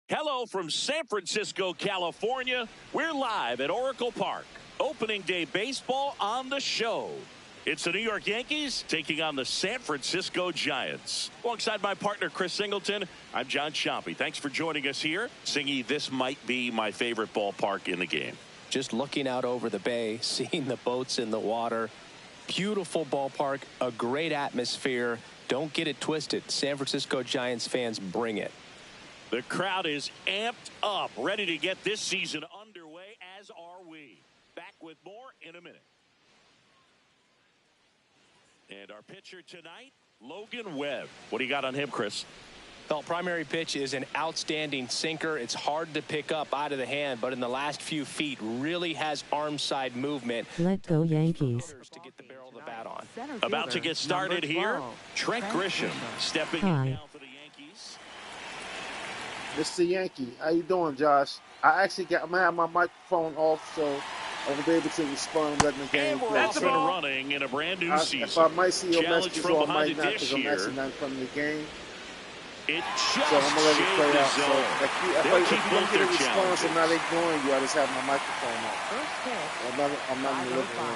Hello from San Francisco, California. We're live at Oracle Park. Opening day baseball on the show. It's the New York Yankees taking on the San Francisco Giants. Alongside my partner, Chris Singleton, I'm John Chompy. Thanks for joining us here. Singy, this might be my favorite ballpark in the game. Just looking out over the bay, seeing the boats in the water. Beautiful ballpark, a great atmosphere. Don't get it twisted. San Francisco Giants fans, bring it. The crowd is amped up, ready to get this season underway, as are we. Back with more in a minute. And our pitcher tonight, Logan Webb. What do you got on him, Chris? Well, primary pitch is an outstanding sinker. It's hard to pick up out of the hand, but in the last few feet really has arm side movement. Let go Yankees. To get the barrel of the bat on. About to get started here, Trent Grisham stepping in now for the Yankees. Mr. Yankee, how you doing, Josh? I'm gonna have my microphone off, so I will be able to respond letting the game play. That's been running in a brand new season. If I might see your Challenge messages from or I behind might the not, dish because I'm here. actually not from the game. It just So I'm gonna let it play out. So zone. if They'll I keep don't both get a their response, I'm not challenges. ignoring you. I just have my microphone off. First pitch. I'm not in the living room.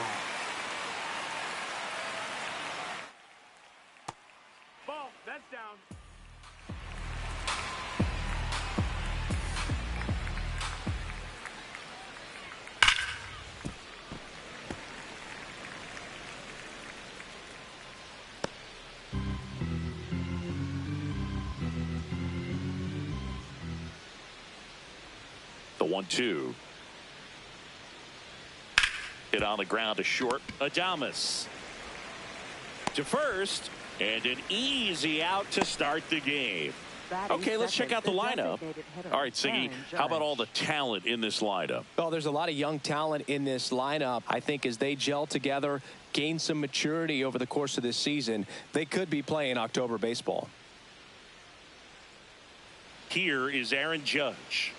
Ball, that's down. The 1-2. Hit on the ground to short. Adames to first, and an easy out to start the game. Okay, let's check out the lineup. All right, Siggy, how about all the talent in this lineup? Well, there's a lot of young talent in this lineup. I think as they gel together, gain some maturity over the course of this season, they could be playing October baseball. Here is Aaron Judge.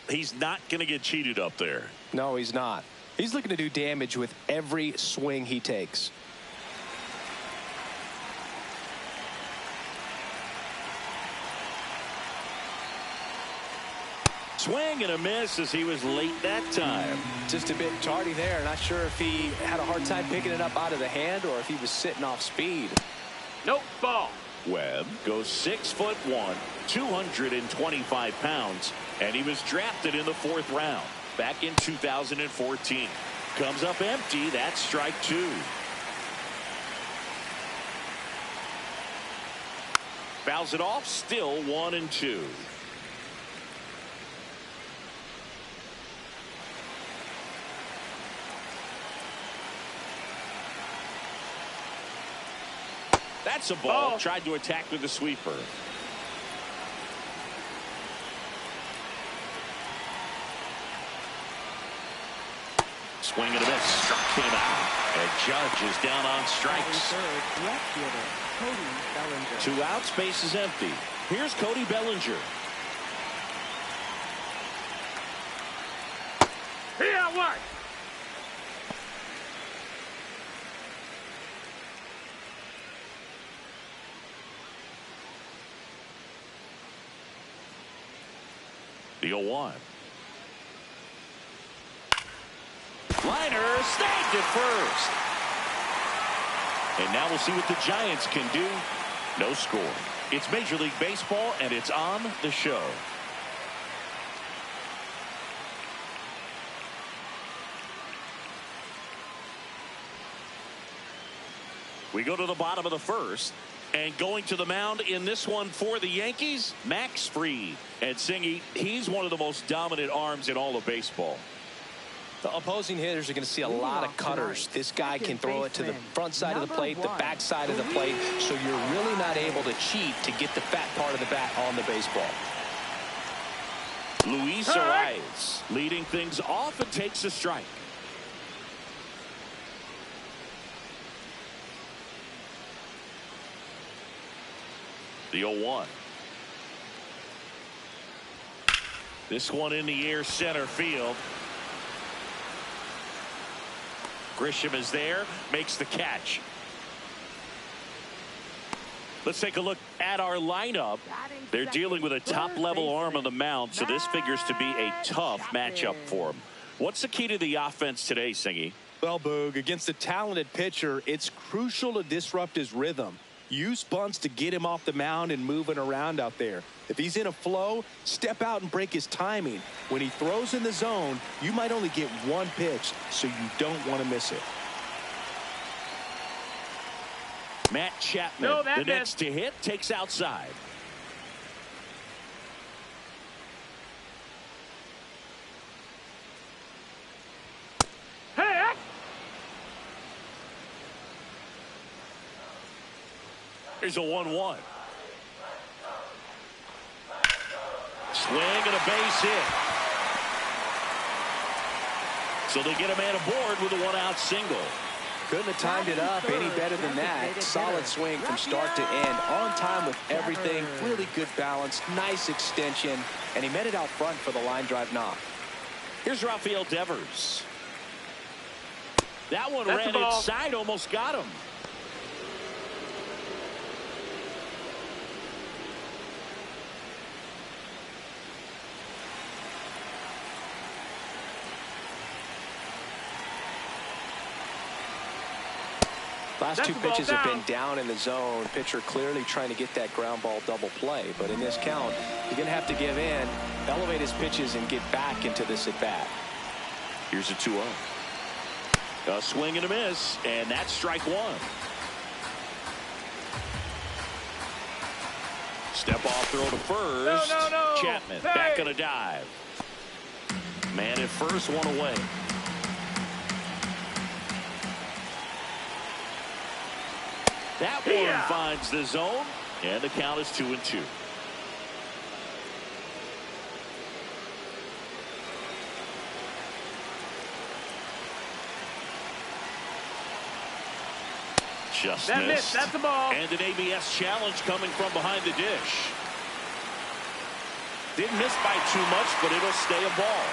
He's not going to get cheated up there. No, he's not. He's looking to do damage with every swing he takes. Swing and a miss as he was late that time. Just a bit tardy there. Not sure if he had a hard time picking it up out of the hand or if he was sitting off speed. Nope, ball. Webb goes 6'1", 225 pounds, and he was drafted in the 4th round back in 2014. Comes up empty. That's strike 2. Fouls it off. Still 1-2. That's a ball. Tried to attack with the sweeper. Swing and a miss. Struck him out. And Judge is down on strikes. Two outs. Base is empty. Here's Cody Bellinger. Here, what? The 0-1. Liner snagged at first. And now we'll see what the Giants can do. No score. It's Major League Baseball, and it's on the show. We go to the bottom of the first. And going to the mound in this one for the Yankees, Max Fried. And Singy, he's one of the most dominant arms in all of baseball. The opposing hitters are going to see a lot of cutters. This guy can throw it to the front side of the plate, the back side of the plate, so you're really not able to cheat to get the fat part of the bat on the baseball. Luis Arias leading things off and takes a strike. The 0-1. This one in the air, center field. Grisham is there, makes the catch. Let's take a look at our lineup. They're dealing with a top-level arm on the mound, so this figures to be a tough matchup for them. What's the key to the offense today, Singy? Well, Boog, against a talented pitcher, it's crucial to disrupt his rhythm. Use bunts to get him off the mound and moving around out there. If he's in a flow, step out and break his timing. When he throws in the zone, you might only get one pitch, so you don't want to miss it. Matt Chapman, the next to hit, takes outside. Hey! Here's a 1-1. Swing and a base hit. So they get a man aboard with a one-out single. Couldn't have timed it up any better than that. Solid swing from start to end. On time with everything. Really good balance. Nice extension. And he met it out front for the line drive knock. Here's Rafael Devers. That one ran inside, almost got him. Last two pitches have been down in the zone. Pitcher clearly trying to get that ground ball double play. But in this count, he's going to have to give in, elevate his pitches, and get back into this at bat. Here's a 2-0. A swing and a miss, and that's strike one. Step off throw to first. No. Chapman back on a dive. Man at first, one away. That one finds the zone, and the count is 2-2. Just missed. That's the ball. And an ABS challenge coming from behind the dish. Didn't miss by too much, but it'll stay a ball.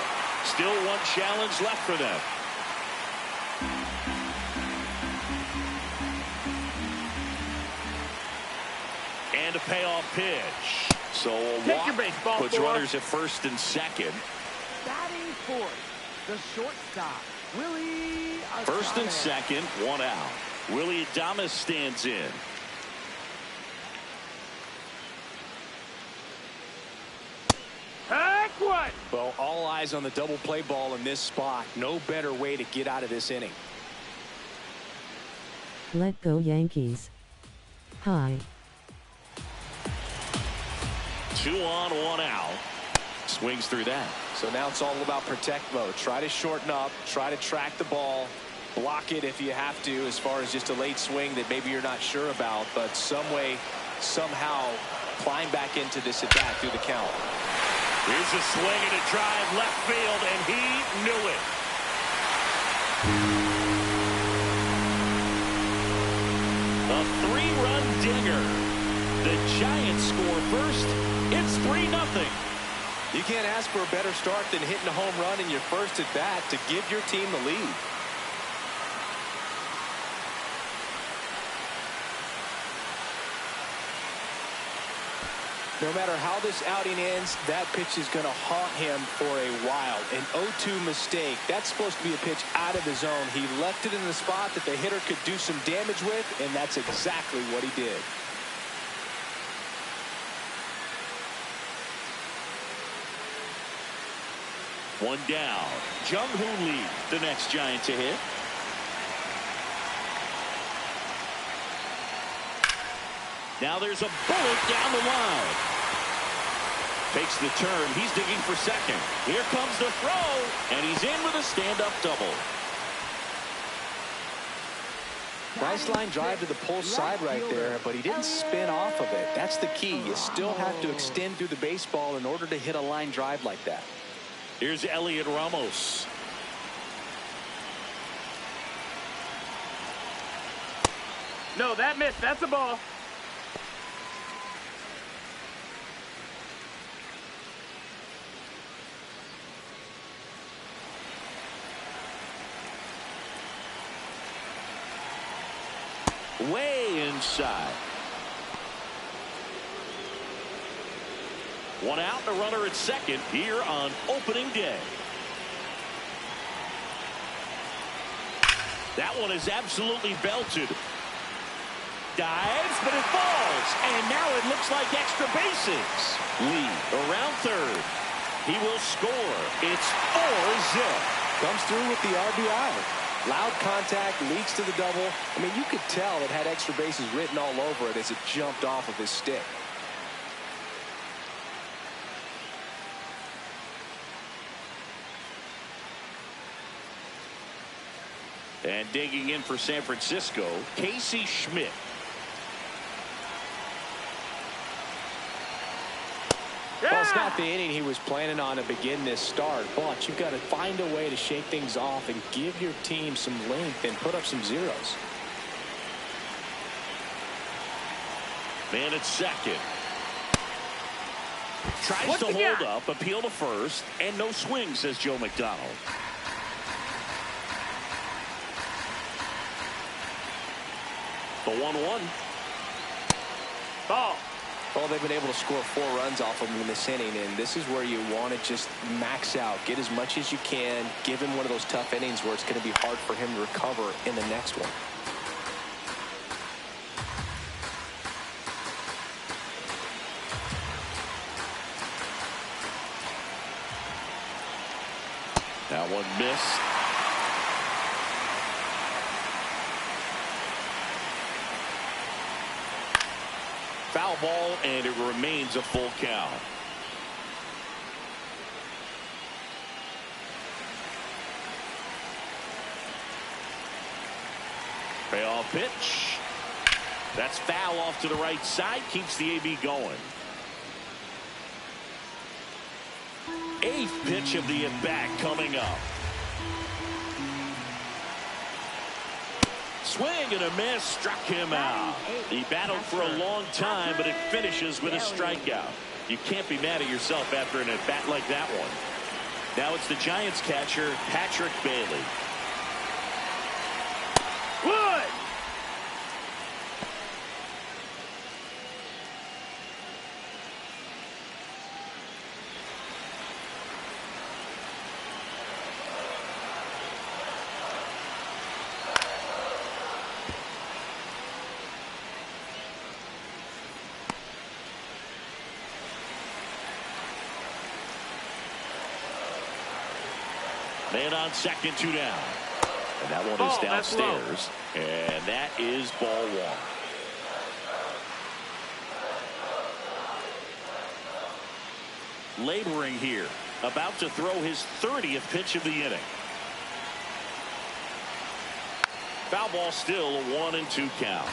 Still one challenge left for them. And a payoff pitch. So a walk puts runners at first and second. Batting fourth, the shortstop, Willie Adames. First and second, one out. Willie Adames stands in. Heck what? Well, all eyes on the double play ball in this spot. No better way to get out of this inning. Let go Yankees. High. 2 on, 1 out. Swings through that. So now it's all about protect mode. Try to shorten up. Try to track the ball. Block it if you have to, as far as just a late swing that maybe you're not sure about. But some way, somehow, climb back into this at bat through the count. Here's a swing and a drive left field, and he knew it. A 3-run dinger. The Giants score first. It's 3-0. You can't ask for a better start than hitting a home run in your first at bat to give your team the lead. No matter how this outing ends, that pitch is going to haunt him for a while. An 0-2 mistake. That's supposed to be a pitch out of the zone. He left it in the spot that the hitter could do some damage with, and that's exactly what he did. One down. Jung-Hoo Lee, the next Giant to hit. Now there's a bullet down the line. Takes the turn. He's digging for second. Here comes the throw, and he's in with a stand-up double. Nice line drive to the pull side right there, but he didn't spin off of it. That's the key. You still have to extend through the baseball in order to hit a line drive like that. Here's Elliot Ramos. No, that missed. That's a ball. way inside. One out, and a runner at second here on opening day. That one is absolutely belted. Dives, but it falls. And now it looks like extra bases. Lee around third. He will score. It's 4-0. Comes through with the RBI. Loud contact, leads to the double. I mean, you could tell it had extra bases written all over it as it jumped off of his stick. And digging in for San Francisco, Casey Schmidt. Yeah! Well, it's not the inning he was planning on to begin this start, but you've got to find a way to shake things off and give your team some length and put up some zeros. Man at second. Tries to hold up, appeal to first, and no swing, says Joe McDonald. The 1-1. Ball. Well, they've been able to score 4 runs off of him in this inning, and this is where you want to just max out. Get as much as you can. Give him one of those tough innings where it's going to be hard for him to recover in the next one. That one missed. Foul ball, and it remains a full count. Payoff pitch. That's foul off to the right side. Keeps the AB going. 8th pitch of the at-bat coming up. Swing and a miss, struck him out. He battled for a long time, but it finishes with a strikeout. You can't be mad at yourself after an at-bat like that one. Now it's the Giants catcher, Patrick Bailey. Wood. Man on second, 2 down. And that one is downstairs. And that is ball 1. Laboring here. About to throw his 30th pitch of the inning. Foul ball, still a 1-2 count.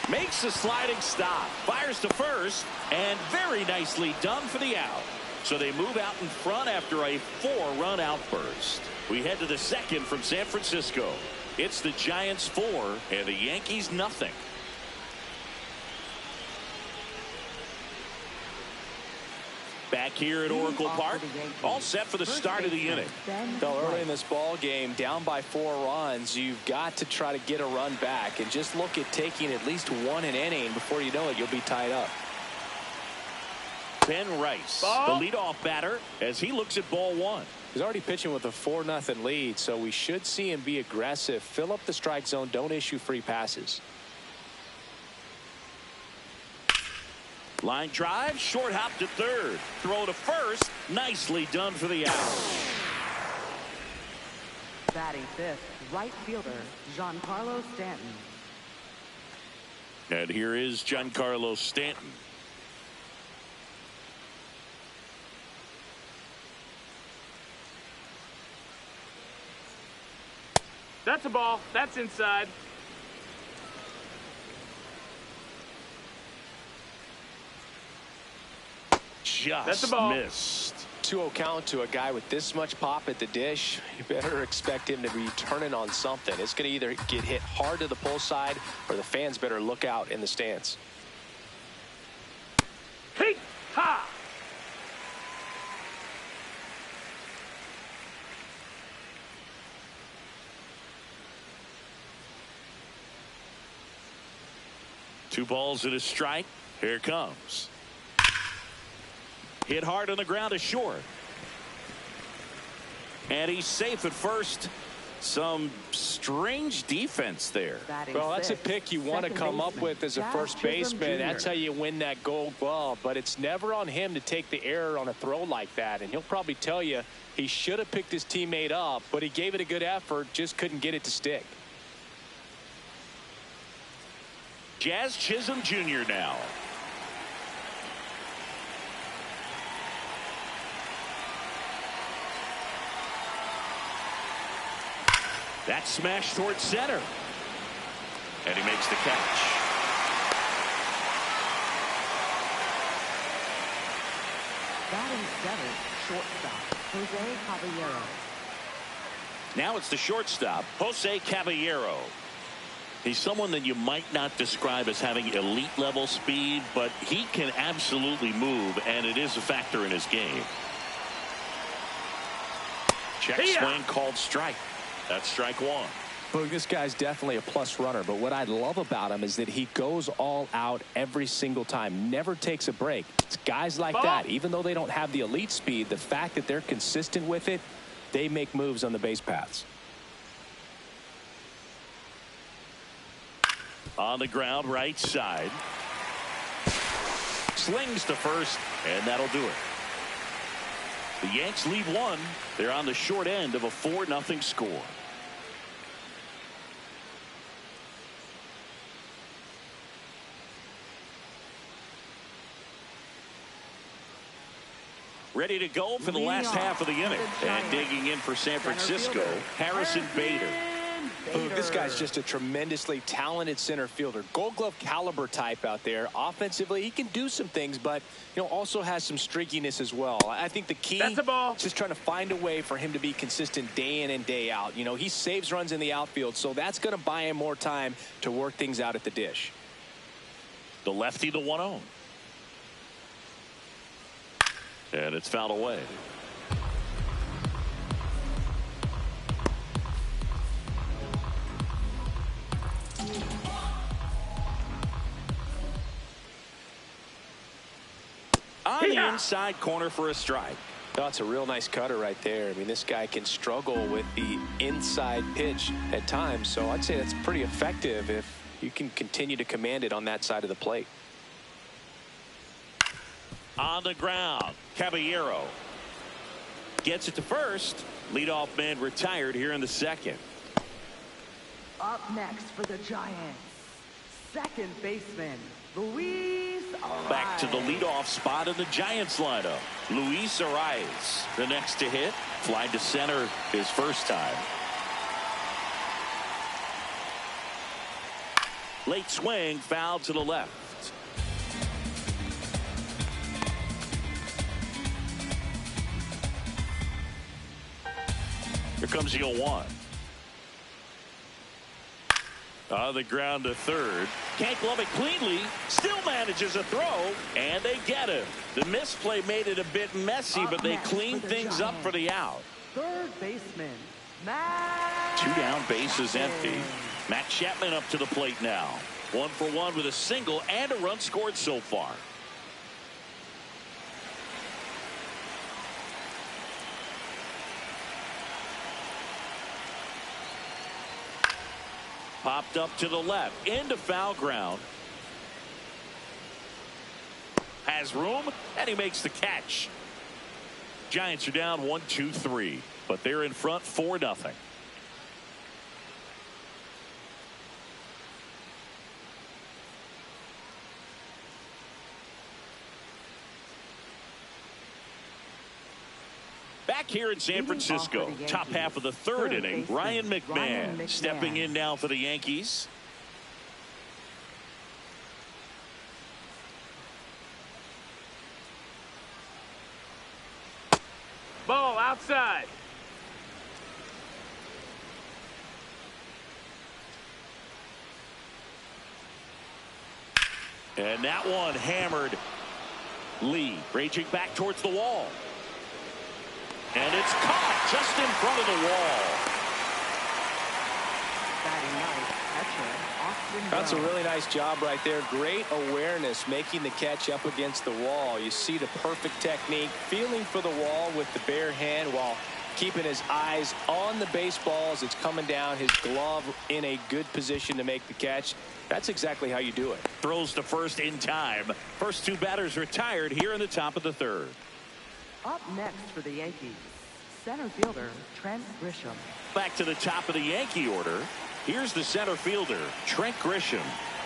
Makes a sliding stop, fires to first, and very nicely done for the out. So they move out in front after a 4-run outburst. We head to the second from San Francisco. It's the Giants 4 and the Yankees nothing. Back here at Oracle Park, all set for the start of the inning. Though early in this ball game, down by 4 runs, you've got to try to get a run back and just look at taking at least 1 an inning. Before you know it, you'll be tied up. Ben Rice, the leadoff batter, as he looks at ball 1. He's already pitching with a 4-0 lead, so we should see him be aggressive, fill up the strike zone, don't issue free passes. Line drive, short hop to third. Throw to first. Nicely done for the out. Batting 5th, right fielder, Giancarlo Stanton. And here is Giancarlo Stanton. That's a ball. That's inside. Just missed. 2-0 count to a guy with this much pop at the dish. You better expect him to be turning on something. It's going to either get hit hard to the pull side or the fans better look out in the stands. 2 balls and a strike. Here it comes. Hit hard on the ground to short. And he's safe at first. Some strange defense there. Well, that's a pick you want to come up with as a first baseman. That's how you win that Gold Glove. But it's never on him to take the error on a throw like that. And he'll probably tell you he should have picked his teammate up, but he gave it a good effort, just couldn't get it to stick. Jazz Chisholm Jr. now. That smash towards center. And he makes the catch. Batting seventh, shortstop, Jose Caballero. Now it's the shortstop, Jose Caballero. He's someone that you might not describe as having elite level speed, but he can absolutely move, and it is a factor in his game. Check swing called strike. That's strike 1. Look, this guy's definitely a plus runner, but what I love about him is that he goes all out every single time, never takes a break. It's guys like that, even though they don't have the elite speed, the fact that they're consistent with it, they make moves on the base paths. On the ground, right side. Slings to first, and that'll do it. The Yanks lead 1. They're on the short end of a 4-0 score. Ready to go for the last half of the inning. And digging in for San Francisco, Harrison Bader. Ooh, this guy's just a tremendously talented center fielder. Gold Glove caliber type out there. Offensively, he can do some things, but also has some streakiness as well. I think the key is just trying to find a way for him to be consistent day in and day out. He saves runs in the outfield, so that's going to buy him more time to work things out at the dish. The lefty, the 1-0. And it's fouled away. On the inside corner for a strike. That's a real nice cutter right there. I mean, this guy can struggle with the inside pitch at times, so I'd say that's pretty effective if you can continue to command it on that side of the plate. On the ground, Caballero gets it to first. Leadoff man retired here in the second. Up next for the Giants, second baseman, Luis Arias. Back to the leadoff spot in the Giants lineup. Luis Arias, the next to hit. Fly to center his first time. Late swing, foul to the left. Here comes the 0-1. On the ground to third. Can't glove it cleanly. Still manages a throw. And they get him. The misplay made it a bit messy, but they cleaned things up for the out. Third baseman, Matt. 2 down, bases empty. Matt Chapman up to the plate now. 1 for 1 with a single and a run scored so far. Popped up to the left into foul ground. Has room and he makes the catch. Giants are down 1-2-3, but they're in front 4-0. Back here in San Francisco, top half of the third inning, Ryan McMahon stepping in now for the Yankees. Ball outside. And that one hammered. Lee raging back towards the wall. And it's caught just in front of the wall. Batting ninth, catcher, Austin That's a really nice job right there. Great awareness, making the catch up against the wall. You see the perfect technique, feeling for the wall with the bare hand while keeping his eyes on the baseball as it's coming down, his glove in a good position to make the catch. That's exactly how you do it. Throws to first in time. First two batters retired here in the top of the third. Up next for the Yankees, center fielder Trent Grisham. Back to the top of the Yankee order. Here's the center fielder, Trent Grisham.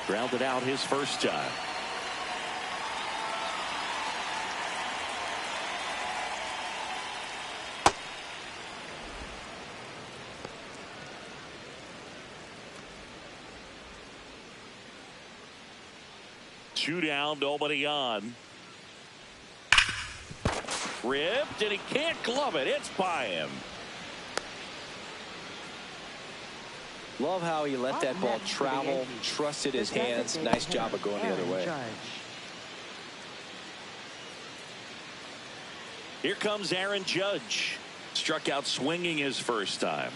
Grounded out his first time. Two down, nobody on. Ripped, and he can't glove it. It's by him. Love how he let that ball travel, trusted his hands. Nice job of going the other way. Here comes Aaron Judge. Struck out swinging his first time.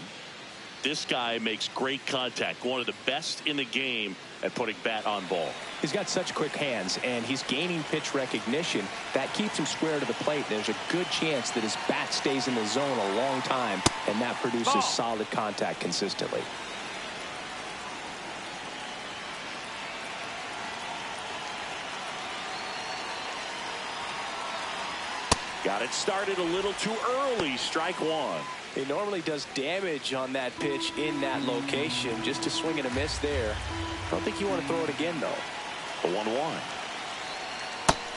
This guy makes great contact. One of the best in the game at putting bat on ball. He's got such quick hands, and he's gaining pitch recognition. That keeps him square to the plate. There's a good chance that his bat stays in the zone a long time, and that produces solid contact consistently. Got it started a little too early. Strike one. He normally does damage on that pitch in that location. Just a swing and a miss there. I don't think you want to throw it again, though. The 1-1.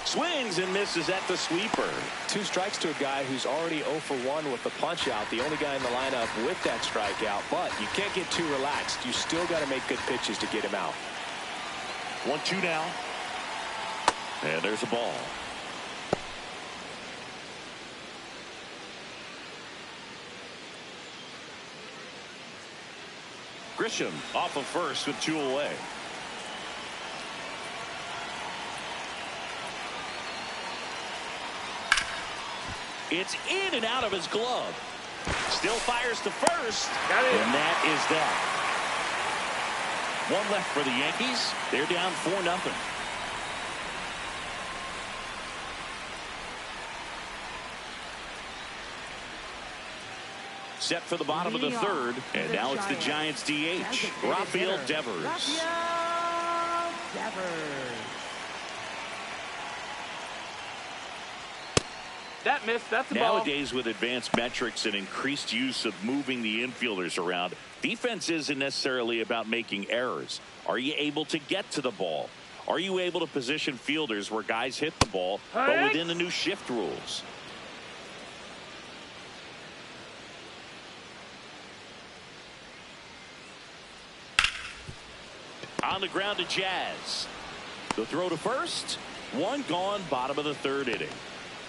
Swings and misses at the sweeper. 2 strikes to a guy who's already 0 for 1 with the punch out. The only guy in the lineup with that strikeout. But you can't get too relaxed. You still got to make good pitches to get him out. 1-2 now. And there's a ball. Grisham off of first with 2 away. It's in and out of his glove. Still fires to first. Got it. And that is that. 1 left for the Yankees. They're down 4-0. Set for the bottom of the third, and now it's the Giants DH, Rafael Devers. Rafael Devers. That missed. That's the ball. Nowadays, with advanced metrics and increased use of moving the infielders around, defense isn't necessarily about making errors. Are you able to get to the ball? Are you able to position fielders where guys hit the ball, but within the new shift rules? On the ground to Jazz. The throw to first. 1 gone, bottom of the third inning.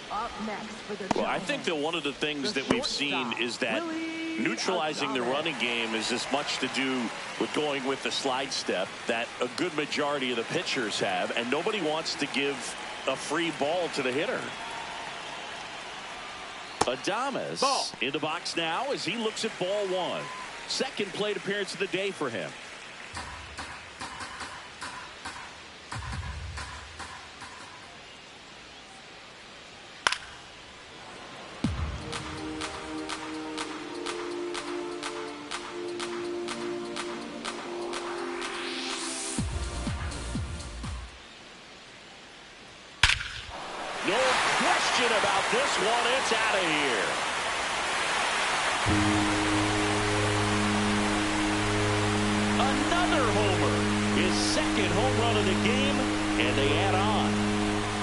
Up next for the Well, I think that one of the things that we've seen is that neutralizing the running game is as much to do with going with the slide step that a good majority of the pitchers have, and nobody wants to give a free ball to the hitter. Adames in the box now as he looks at ball 1. Second plate appearance of the day for him. No question about this one. It's out of here. Another homer. His second home run of the game, and they add on.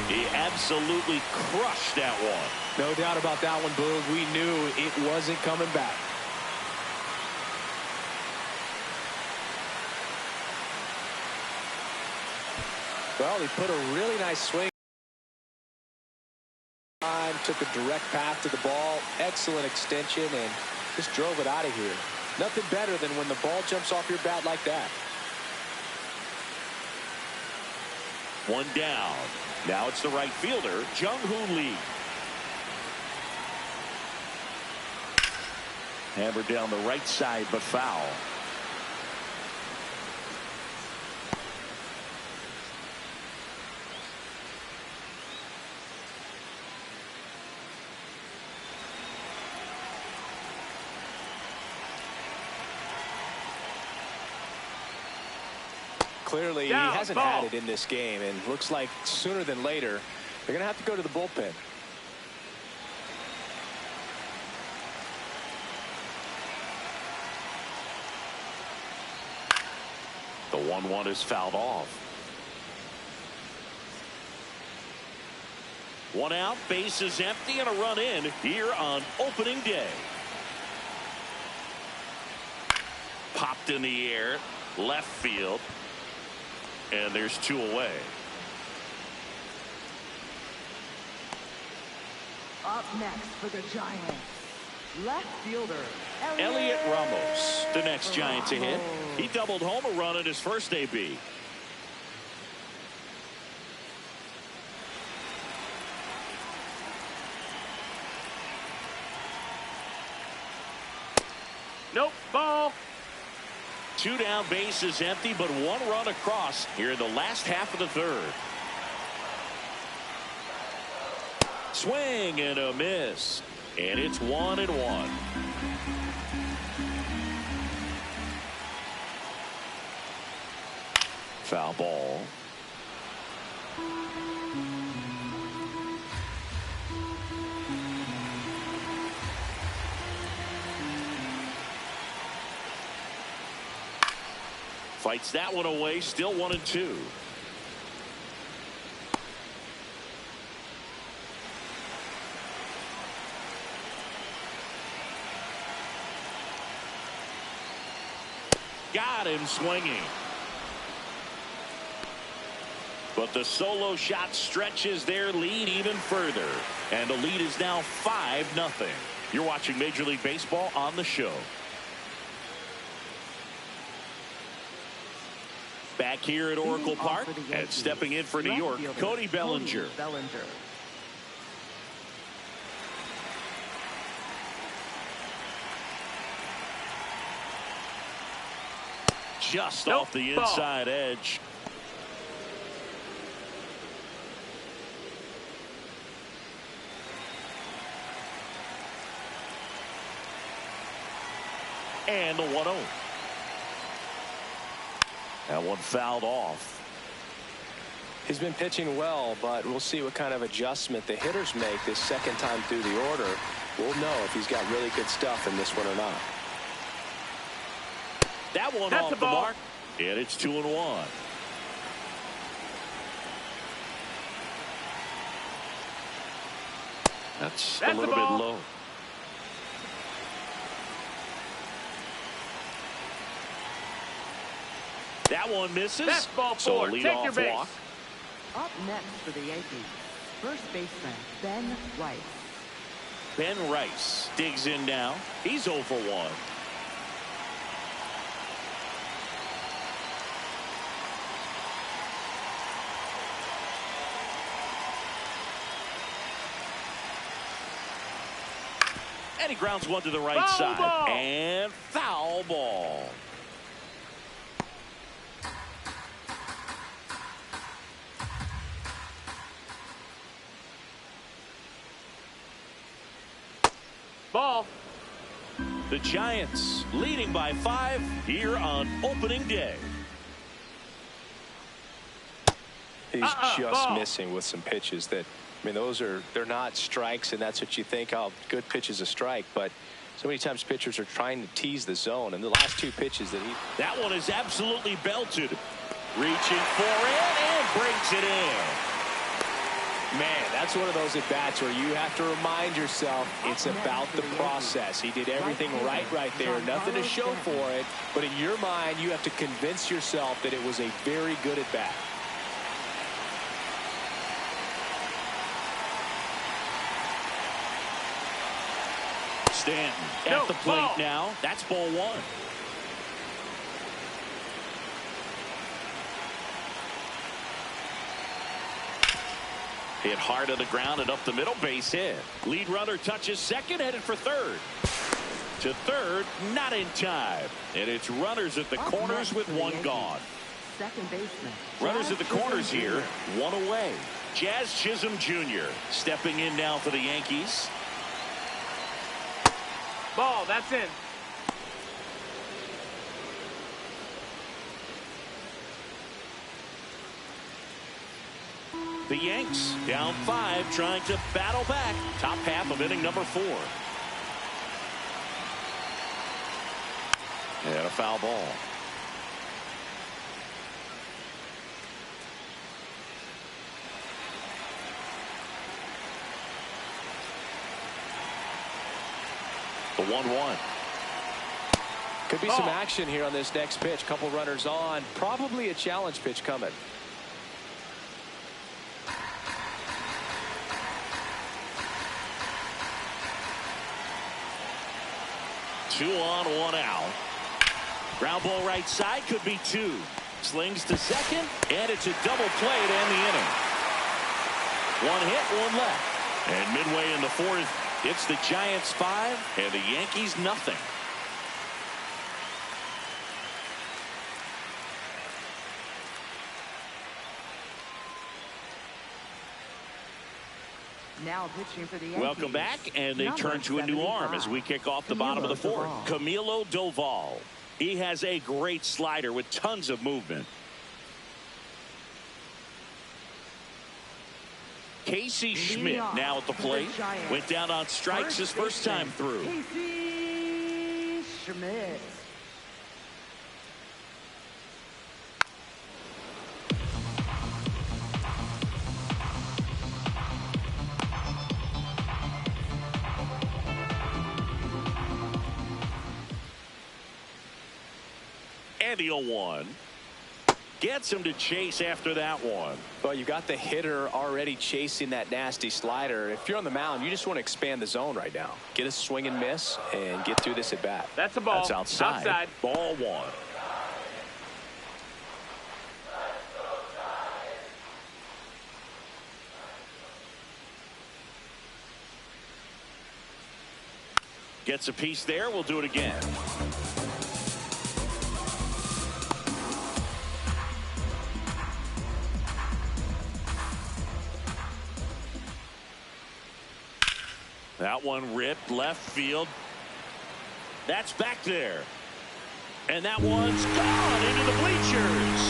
He absolutely crushed that one. No doubt about that one, Boog. We knew it wasn't coming back. Well, he put a really nice swing. Took a direct path to the ball. Excellent extension and just drove it out of here. Nothing better than when the ball jumps off your bat like that. 1 down. Now it's the right fielder, Jung-Hoo Lee. Hammered down the right side, but foul. clearly he hasn't had it in this game, and looks like sooner than later they're going to have to go to the bullpen. The 1-1 is fouled off. 1 out, base is empty, and a run in here on opening day. Popped in the air, left field, and there's 2 away. Up next for the Giants, left fielder Elliot Ramos, the next Giant to hit. He doubled home a run in his first AB. Nope, ball. 2 down, base is empty, but 1 run across here in the last half of the 3rd. Swing and a miss, and it's 1-1. Foul ball. Fights that one away, still 1-2. Got him swinging. But the solo shot stretches their lead even further. And the lead is now 5-0. You're watching Major League Baseball on the Show. Back here at Oracle Park and stepping in for New York, Cody Bellinger. Just off the inside edge. And the 1-0. That one fouled off. He's been pitching well, but we'll see what kind of adjustment the hitters make this second time through the order. We'll know if he's got really good stuff in this one or not. That one off the mark, and it's 2-1. That's a little bit low. That one misses. That's ball 4. So lead Take off your base. walk. Up next for the Yankees, first baseman Ben Rice. Ben Rice digs in now. He's 0 for 1. And he grounds one to the right side. Ball. And foul ball. Ball. The Giants leading by 5 here on opening day. He's just missing with some pitches that, I mean, they're not strikes, and that's what you think, oh, good pitch is a strike, but so many times pitchers are trying to tease the zone, and the last 2 pitches that one is absolutely belted. Reaching for it and brings it in. Man, that's one of those at-bats where you have to remind yourself it's about the process. He did everything right there. Nothing to show for it. But in your mind, you have to convince yourself that it was a very good at-bat. Stanton at the plate now. That's ball 1. Hit hard on the ground and up the middle, base hit. Lead runner touches second, headed for third. To third, not in time. And it's runners at the corners with 1 gone. Second baseman. Runners at the corners here, 1 away. Jazz Chisholm Jr. stepping in now for the Yankees. Ball, that's in. The Yanks down 5, trying to battle back. Top half of inning number 4. And a foul ball. The 1-1. Could be some action here on this next pitch. Couple runners on. Probably a challenge pitch coming. 2 on, 1 out. Ground ball right side, could be 2. Slings to second, and it's a double play to end the inning. 1 hit, 1 left. And midway in the 4th, it's the Giants 5 and the Yankees nothing. Now pitching for the Yankees. Welcome back, and they turn to a new arm as we kick off the bottom of the 4th. Camilo Doval. He has a great slider with tons of movement. Casey Schmidt now at the plate. Went down on strikes his first time through. Casey Schmidt. And the 0-1. Gets him to chase after that one. Well, you got the hitter already chasing that nasty slider. If you're on the mound, you just want to expand the zone right now. Get a swing and miss and get through this at bat. That's a ball. That's outside. Ball 1. Gets a piece there. We'll do it again. That one ripped left field. That's back there. And that one's gone into the bleachers.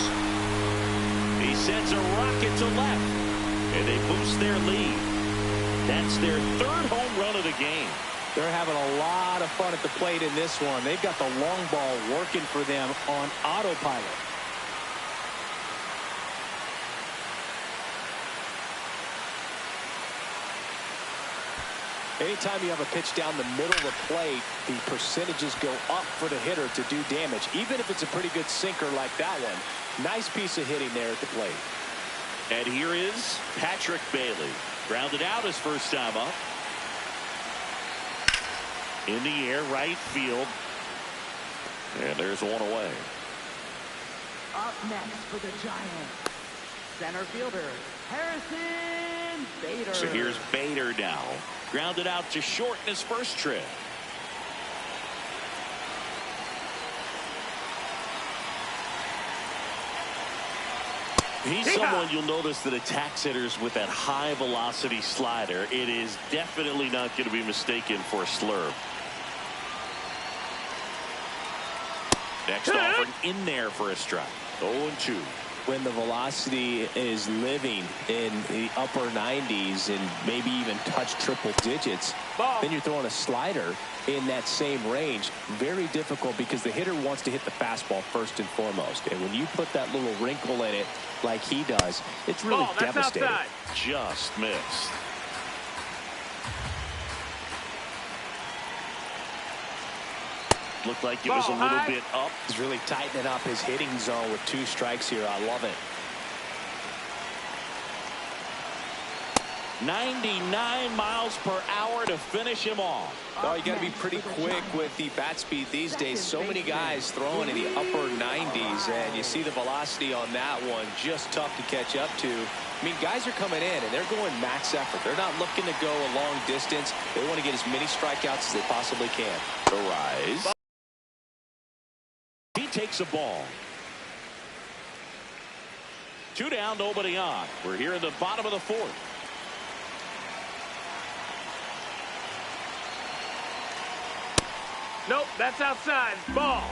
He sends a rocket to left. And they boost their lead. That's their 3rd home run of the game. They're having a lot of fun at the plate in this one. They've got the long ball working for them on autopilot. Anytime you have a pitch down the middle of the plate, the percentages go up for the hitter to do damage, even if it's a pretty good sinker like that one. Nice piece of hitting there at the plate. And here is Patrick Bailey. Grounded out his first time up. In the air, right field. And there's one away. Up next for the Giants, center fielder Harrison Bader. So here's Bader now. Grounded out to short in his first trip. He's someone you'll notice that attacks hitters with that high velocity slider. It is definitely not going to be mistaken for a slurve. Next offering in there for a strike. 0-2. When the velocity is living in the upper 90s and maybe even touch triple digits, then you're throwing a slider in that same range. Very difficult because the hitter wants to hit the fastball first and foremost. And when you put that little wrinkle in it like he does, it's really devastating. Outside. Just missed. Looked like it was a little bit up. He's really tightening up his hitting zone with 2 strikes here. I love it. 99 miles per hour to finish him off. Oh, you got to be pretty quick with the bat speed these days. So many guys throwing in the upper 90s, and you see the velocity on that one. Just tough to catch up to. I mean, guys are coming in, and they're going max effort. They're not looking to go a long distance. They want to get as many strikeouts as they possibly can. The rise. He takes a ball. 2 down, nobody on. We're here in the bottom of the 4th. Nope, that's outside. Ball.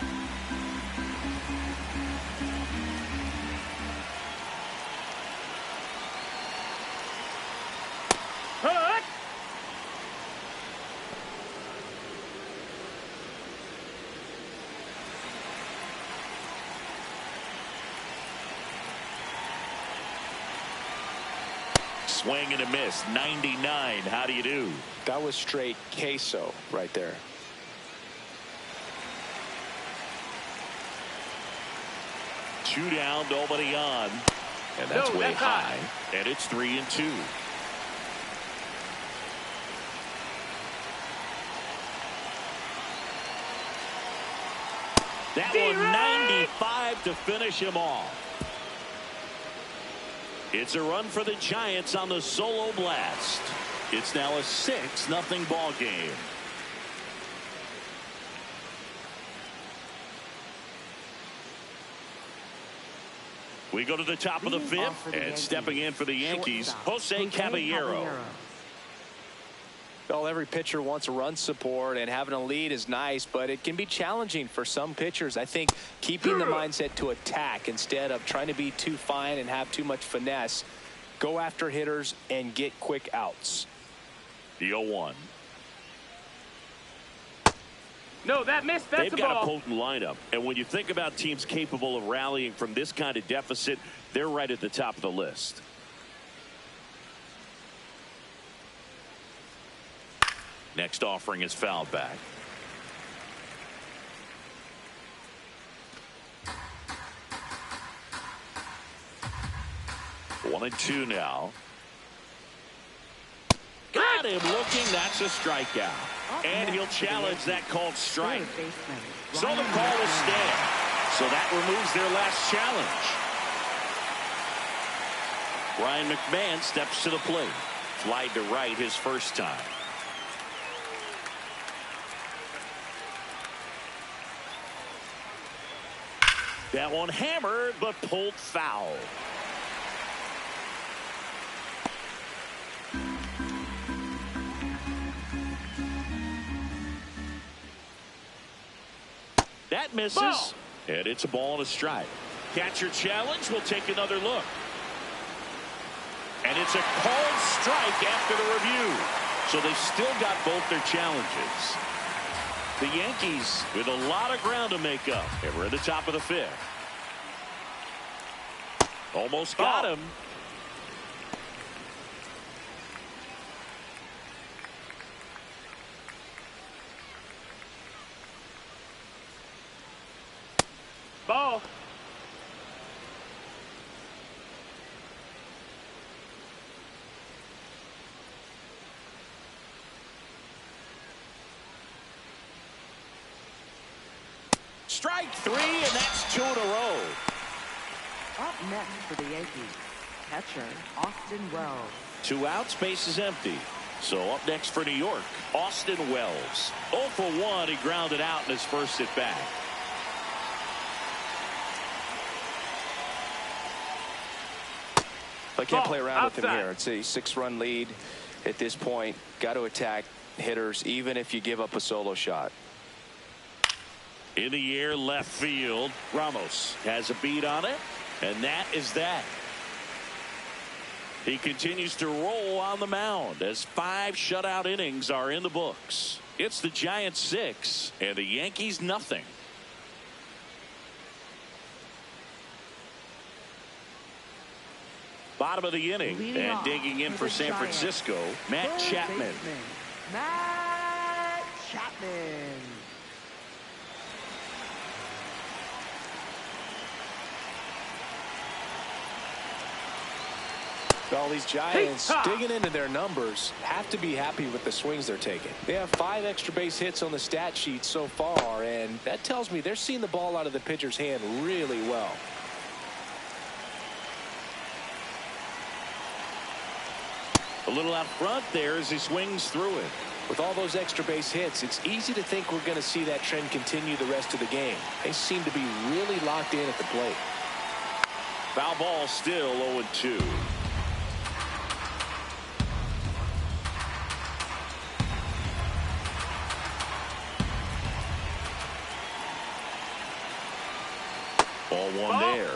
Swing and a miss. 99. How do you do? That was straight queso right there. Two down, nobody on. And that's way high. And it's 3-2. That one 95 to finish him off. It's a run for the Giants on the solo blast. It's now a 6-0 ball game. We go to the top of the fifth, and stepping in for the Yankees, Jose Caballero. Well, every pitcher wants a run support, and having a lead is nice, but it can be challenging for some pitchers. I think keeping the mindset to attack instead of trying to be too fine and have too much finesse. Go after hitters and get quick outs. The 0-1. No, that missed. That's They've got a potent lineup, and when you think about teams capable of rallying from this kind of deficit, they're right at the top of the list. Next offering is fouled back. One and two now. Got him looking. That's a strikeout. And he'll challenge that called strike. So the call will stand. So that removes their last challenge. Ryan McMahon steps to the plate. Flied to right his first time. That one hammered, but pulled foul. That misses. Ball. And it's a ball and a strike. Catcher challenge. Will take another look. And it's a called strike after the review. So they still got both their challenges. The Yankees with a lot of ground to make up. And we're at the top of the fifth. Almost got him. Ball. Strike three, and that's 2 in a row. Up next for the Yankees, catcher Austin Wells. 2 outs, base is empty. So up next for New York, Austin Wells. 0 for 1, he grounded out in his first at bat. I can't play around with him here. It's a 6-run lead at this point. Got to attack hitters even if you give up a solo shot. In the air, left field. Ramos has a beat on it, and that is that. He continues to roll on the mound as 5 shutout innings are in the books. It's the Giants 6 and the Yankees nothing. Bottom of the inning, and digging in for San Francisco, Matt Chapman. Matt Chapman. Well, these Giants digging into their numbers have to be happy with the swings they're taking. They have 5 extra base hits on the stat sheet so far, and that tells me they're seeing the ball out of the pitcher's hand really well. A little out front there as he swings through it. With all those extra base hits, it's easy to think we're going to see that trend continue the rest of the game. They seem to be really locked in at the plate. Foul ball, still 0-2. Ball one there.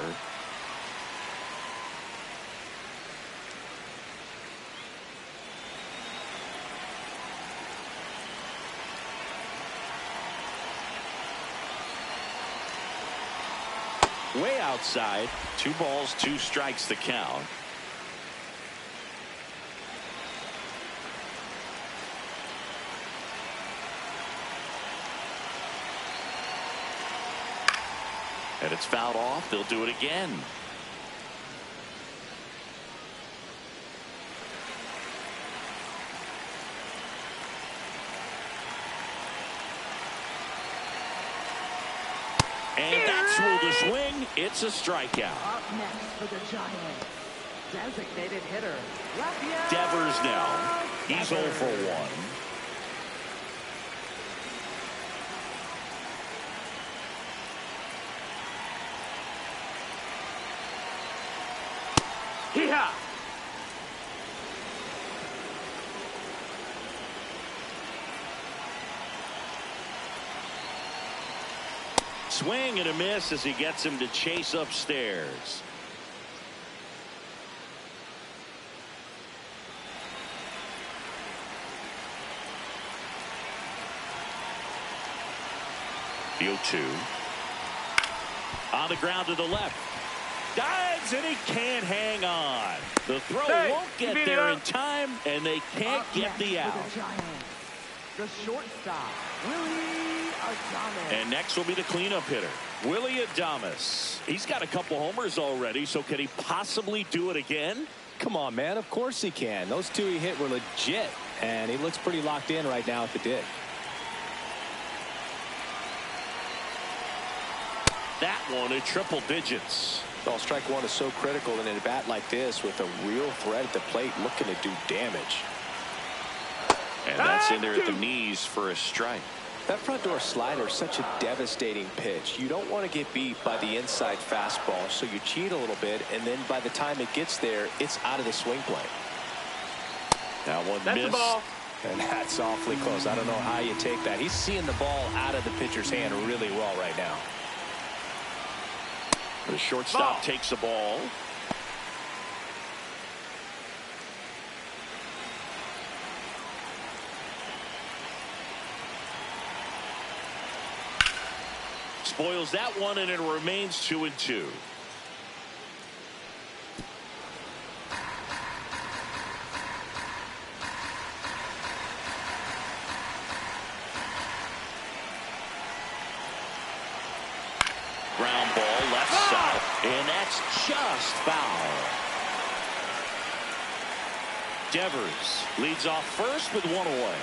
Way outside. 2 balls, 2 strikes the count. And it's fouled off. They'll do it again. And that's ruled a swing. It's a strikeout. Up next for the Giants, designated hitter, Raphael Devers now. He's 0 for 1. Hee-haw! Swing and a miss as he gets him to chase upstairs. The 0-2. On the ground to the left. Dives and he can't hang on. The throw won't get there in time, and they can't get the out. The shortstop, Willie Adames. And next will be the cleanup hitter, Willie Adames. He's got a couple homers already, so can he possibly do it again? Come on, man. Of course he can. Those two he hit were legit, and he looks pretty locked in right now if it did. That one in triple digits. Well, strike one is so critical in a bat like this with a real threat at the plate looking to do damage. And that's in there at the knees for a strike. That front door slider is such a devastating pitch. You don't want to get beat by the inside fastball, so you cheat a little bit, and then by the time it gets there, it's out of the swing plane. That one That's missed. the ball. And that's awfully close. I don't know how you take that. He's seeing the ball out of the pitcher's hand really well right now. The shortstop takes the ball. Spoils that one, and it remains 2-2. Ground ball left side, and that's just foul. Devers leads off first with one away.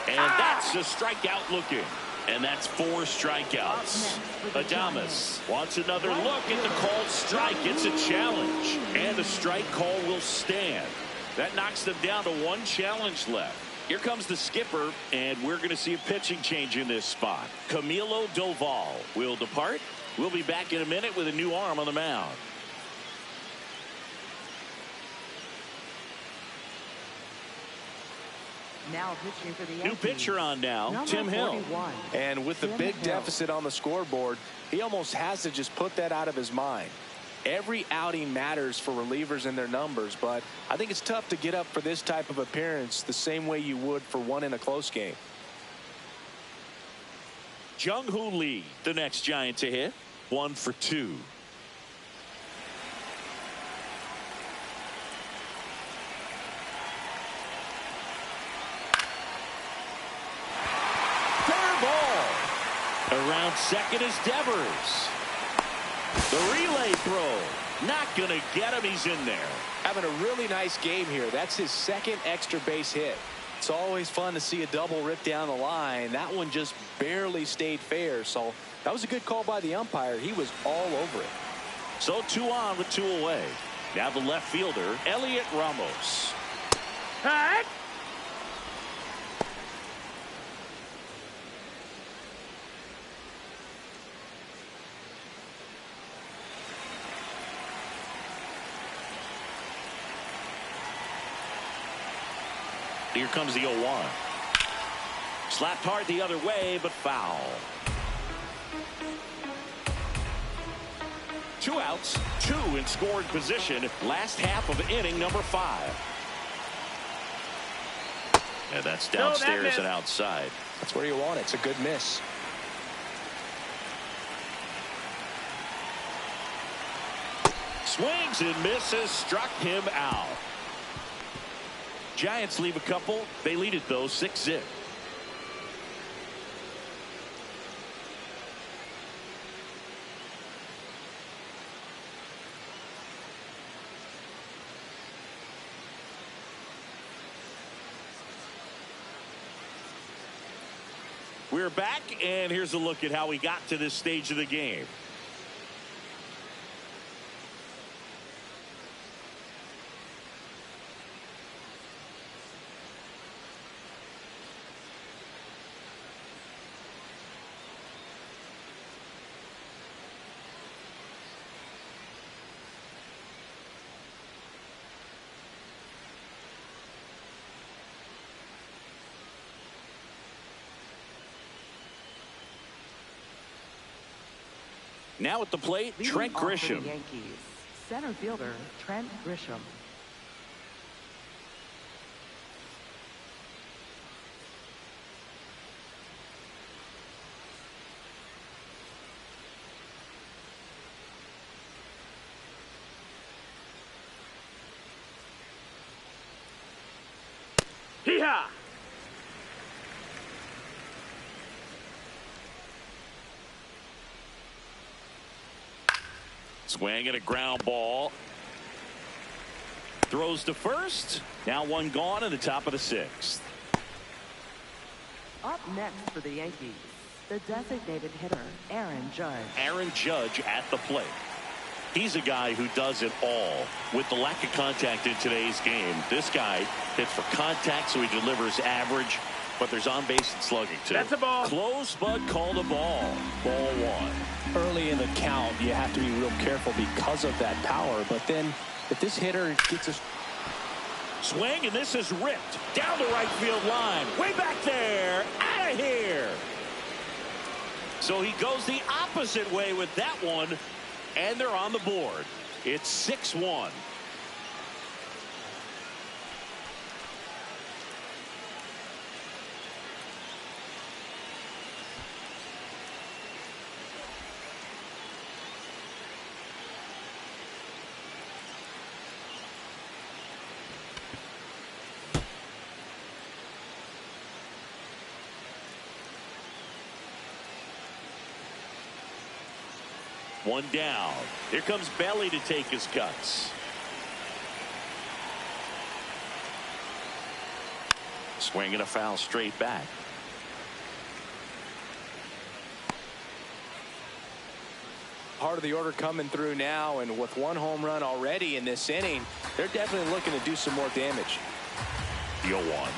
And that's a strikeout looking. And that's 4 strikeouts. Adames wants another look at the called strike. It's a challenge. And the strike call will stand. That knocks them down to 1 challenge left. Here comes the skipper, and we're going to see a pitching change in this spot. Camilo Doval will depart. We'll be back in a minute with a new arm on the mound. Now pitching for the New Yankees, pitcher on now, number Tim Hill. 41. And with the Tim big Hill. deficit on the scoreboard, he almost has to just put that out of his mind. Every outing matters for relievers and their numbers, but I think it's tough to get up for this type of appearance the same way you would for one in a close game. Jung-Hoo Lee, the next Giant to hit. 1 for 2. Fair ball. Around second is Devers. The relay throw. Not going to get him. He's in there. Having a really nice game here. That's his second extra base hit. It's always fun to see a double rip down the line. That one just barely stayed fair. So that was a good call by the umpire. He was all over it. So 2 on with 2 away. Now the left fielder, Elliot Ramos. Hey! Here comes the 0-1. Slapped hard the other way, but foul. 2 outs, 2 in scoring position. Last half of inning number 5. And that's downstairs and outside. That's where you want it. It's a good miss. Swings and misses, struck him out. Giants leave a couple. They lead it though 6-0. We're back, and here's a look at how we got to this stage of the game. Now at the plate, Trent Leading off for Grisham. the Yankees, center fielder Trent Grisham. Hee-haw! Swing and a ground ball. Throws to first. Now one gone in the top of the sixth. Up next for the Yankees, the designated hitter Aaron Judge. Aaron Judge at the plate. He's a guy who does it all. With the lack of contact in today's game, this guy hits for contact, so he delivers average, but there's on base and slugging too. That's a ball. Close, but called a ball. Ball one. Early in the count, you have to be real careful because of that power. But then if this hitter gets a Swing, and this is ripped down the right field line. Way back there. Out of here. So he goes the opposite way with that one, and they're on the board. It's 6-1. One down. Here comes Belly to take his cuts. Swing and a foul straight back. part of the order coming through now, and with one home run already in this inning, they're definitely looking to do some more damage. The 0-1.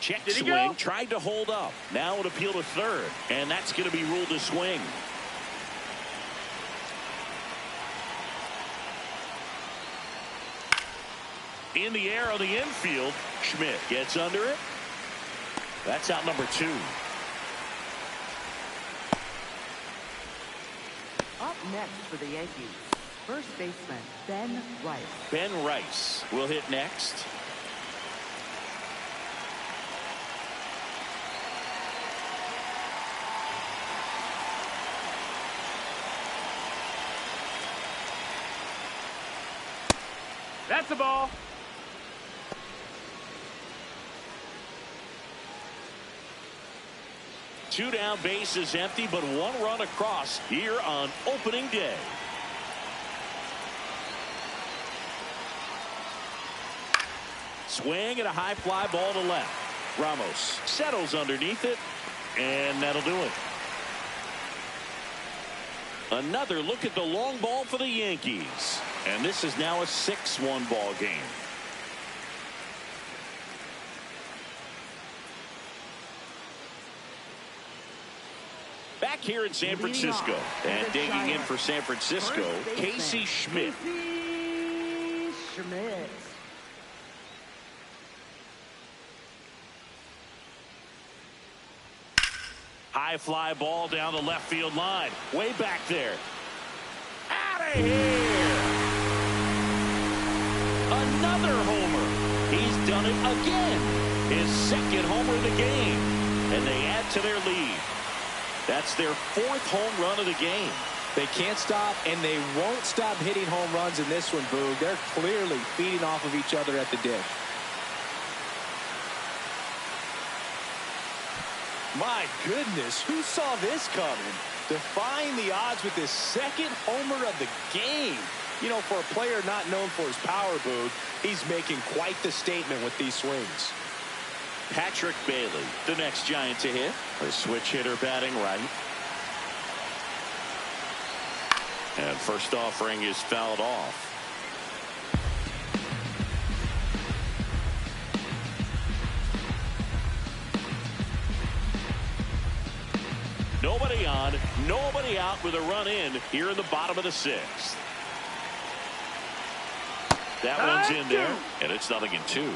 Check Did he swing, go? tried to hold up. Now an appeal to third, and that's going to be ruled a swing. In the air on the infield, Schmidt gets under it. That's out number 2. Up next for the Yankees, first baseman Ben Rice. Ben Rice will hit next. That's the ball. Two down, base is empty, but one run across here on opening day. Swing and a high fly ball to left. Ramos settles underneath it, and that'll do it. Another look at the long ball for the Yankees. And this is now a 6-1 ball game. Back here in San Francisco, and digging in for San Francisco, Casey Schmidt. Casey Schmidt. High fly ball down the left field line. Way back there. Out of here! Another homer. He's done it again. His second homer of the game. And they add to their lead. That's their 4th home run of the game. They can't stop, and they won't stop hitting home runs in this one, Boog. They're clearly feeding off of each other at the dish. My goodness, who saw this coming? Defying the odds with his second homer of the game. You know, for a player not known for his power, Boog, he's making quite the statement with these swings. Patrick Bailey, the next Giant to hit. A switch hitter batting right. And first offering is fouled off. Nobody on, nobody out with a run in here in the bottom of the sixth. That one's in there, and it's 0-2.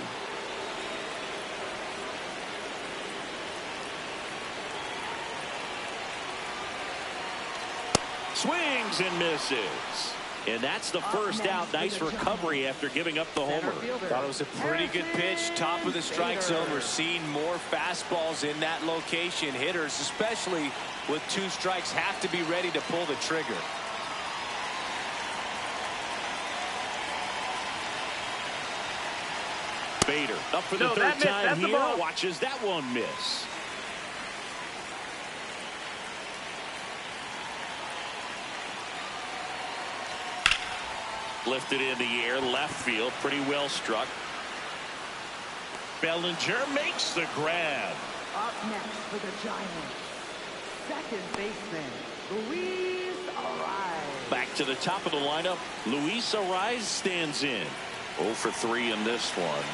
Swings and misses. And that's the first out. Nice recovery after giving up the homer. Thought it was a pretty good pitch. Top of the strike zone. We're seeing more fastballs in that location. Hitters, especially with 2 strikes, have to be ready to pull the trigger. Bader up for the third time here. Watches that one miss. Lifted in the air, left field, pretty well struck. Bellinger makes the grab. Up next for the Giants, second baseman, Luis Ariz. Back to the top of the lineup, Luis Ariz stands in. 0 for 3 in this one.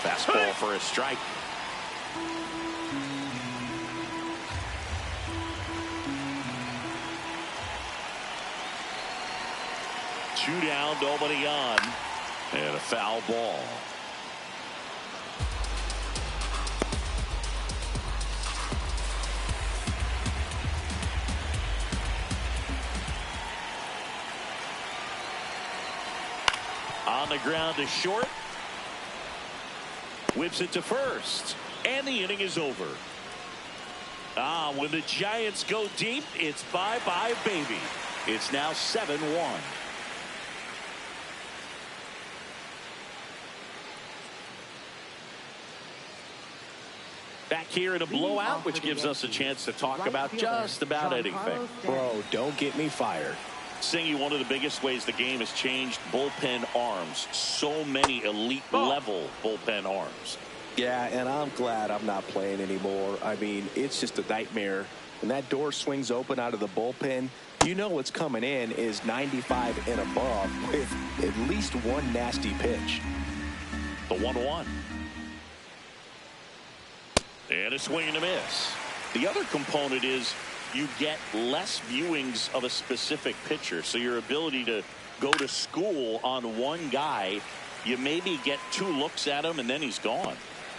Fastball for a strike. Two down, nobody on, and a foul ball. On the ground to short. Whips it to first, and the inning is over. When the Giants go deep, it's bye-bye, baby. It's now 7-1. Back here in a blowout, which gives us a chance to talk about just about anything. Bro, don't get me fired. Singy, one of the biggest ways the game has changed, bullpen arms. So many elite level bullpen arms. Yeah, and I'm glad I'm not playing anymore. I mean, it's just a nightmare. When that door swings open out of the bullpen, you know what's coming in is 95 and above with at least one nasty pitch. The 1-1. And a swing and a miss. The other component is you get less viewings of a specific pitcher. So your ability to go to school on one guy, you maybe get 2 looks at him and then he's gone.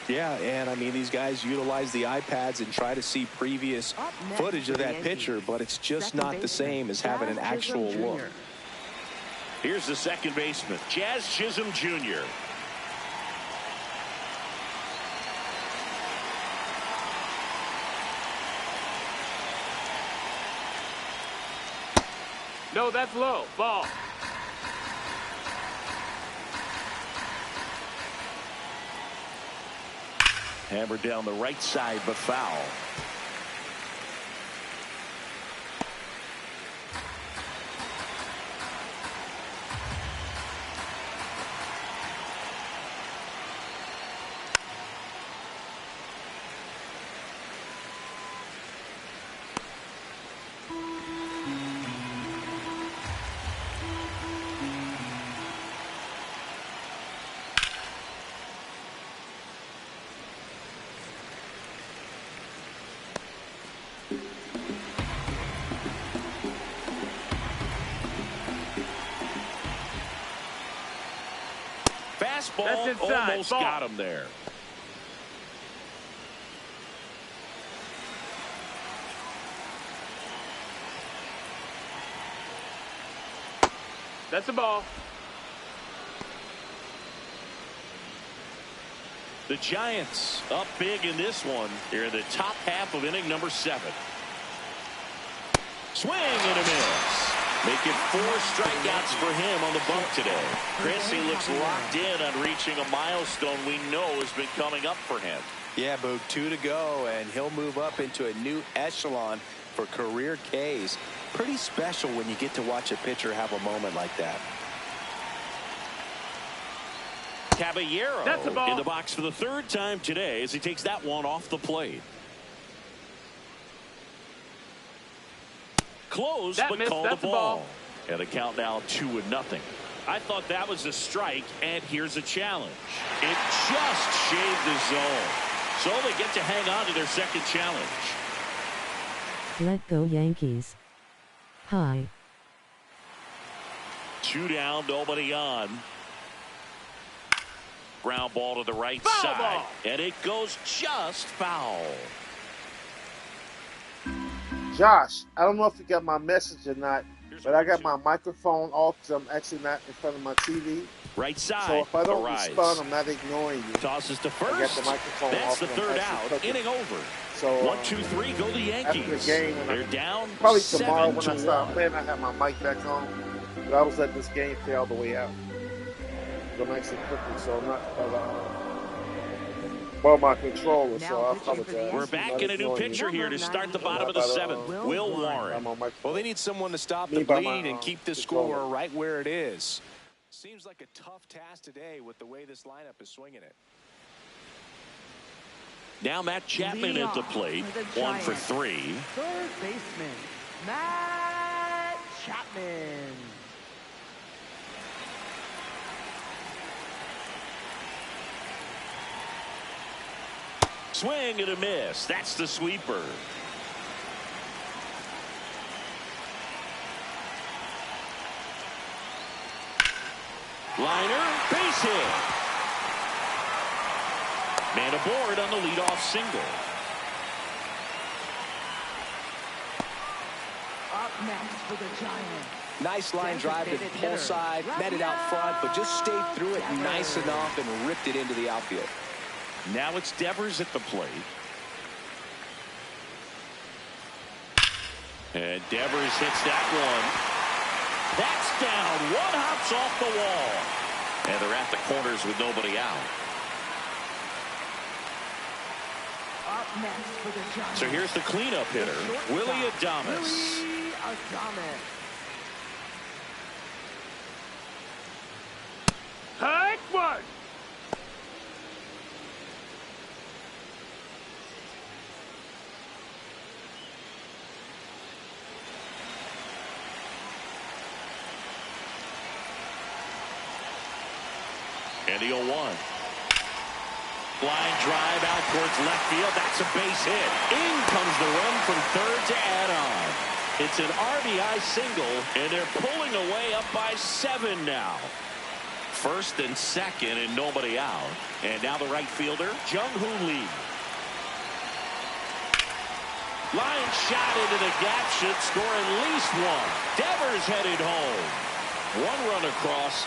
Yeah, and I mean, these guys utilize the iPads and try to see previous footage of that pitcher, but it's just not the same as having an actual look. Here's the second baseman, Jazz Chisholm Jr. No, that's low. Ball. Hammered down the right side, but foul. Fastball almost got him there. That's a ball. The Giants up big in this one here in the top half of inning number 7. Swing and a miss. Making 4 strikeouts for him on the bump today. Chris, he looks locked in on reaching a milestone we know has been coming up for him. Yeah, Boog, 2 to go, and he'll move up into a new echelon for career Ks. Pretty special when you get to watch a pitcher have a moment like that. Caballero That's a ball. in the box for the third time today as he takes that one off the plate. Close, That but missed. called the That's a ball. ball. And the count now 2-0. I thought that was a strike, and here's a challenge. It just shaved the zone. So they get to hang on to their second challenge. Let go Yankees. High. 2 down, nobody on. Ground ball to the right Foul side. ball. And it goes just foul. Josh, I don't know if you got my message or not, but I got my microphone off because I'm actually not in front of my TV. Right side. So if I don't Arise. respond, I'm not ignoring you. Tosses to I first. got the microphone That's off the and I'm third actually out. cooking. Inning over. So 1, 2, 3. Go the Yankees. after the game, and They're down. probably tomorrow when I 7-1. start playing, I have my mic back on. But I was letting this game play all the way out. I'm actually cooking, so I'm not well, my controller, so I apologize. We're back in a new pitcher here to start the bottom of the seventh. Will Warren. Well, they need someone to stop the Me by bleed my, and keep the controller. score right where it is. Seems like a tough task today with the way this lineup is swinging it. Now Matt Chapman at the plate. 1 for 3. Third baseman, Matt Chapman. Swing and a miss. That's the sweeper. Liner, base hit. Man aboard on the leadoff single. Up next for the Giants. Nice line drive to the pull side, met it out front, but just stayed through it nice enough and ripped it into the outfield. Now it's Devers at the plate. And Devers hits that one. That's down. One hops off the wall. And they're at the corners with nobody out. Up next for the Giants. So here's the cleanup hitter, Willie Adames. Willie Adames. Hike one. And the 0-1. Line drive out towards left field. That's a base hit. In comes the run from third to add on. It's an RBI single, and they're pulling away up by 7 now. First and second, and nobody out. And now the right fielder, Jung-Hoo Lee. Line shot into the gap should score at least one. Devers headed home. 1 run across.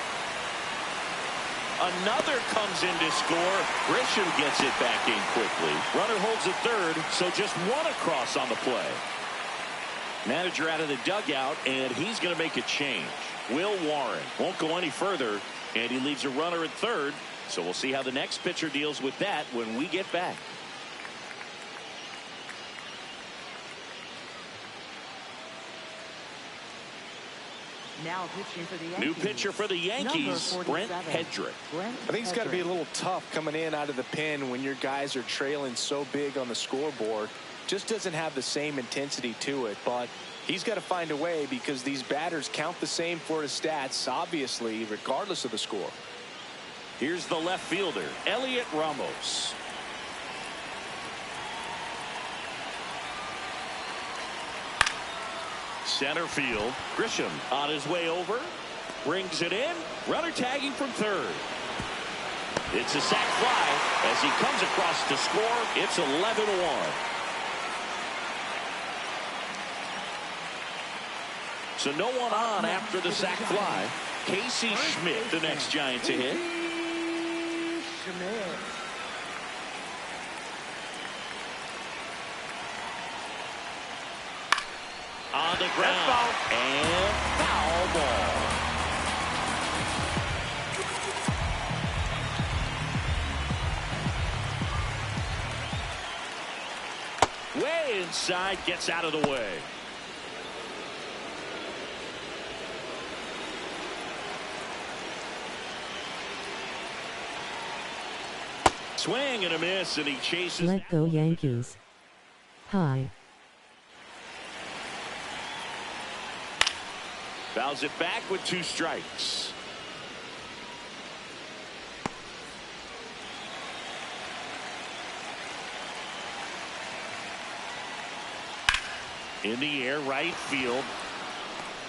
Another comes in to score. Grisham gets it back in quickly. Runner holds at third, so just 1 across on the play. Manager out of the dugout, and he's going to make a change. Will Warren won't go any further, and he leaves a runner at third. So we'll see how the next pitcher deals with that when we get back. Now pitching for the Yankees. New pitcher for the Yankees, Number Brent 47, Hedrick. Brent I think it's got to be a Hedrick. little tough coming in out of the pen when your guys are trailing so big on the scoreboard. Just doesn't have the same intensity to it, but he's got to find a way because these batters count the same for his stats, obviously, regardless of the score. Here's the left fielder, Elliot Ramos. Center field, Grisham on his way over, brings it in, runner tagging from third. It's a sac fly as he comes across to score. It's 11-1. So no one on after the sac fly. Casey Schmidt, the next Giant to hit. Schmidt. On the ground. And foul ball. Way inside, gets out of the way. Swing and a miss, and he chases. Let go Yankees. High. Fouls it back with 2 strikes. In the air, right field.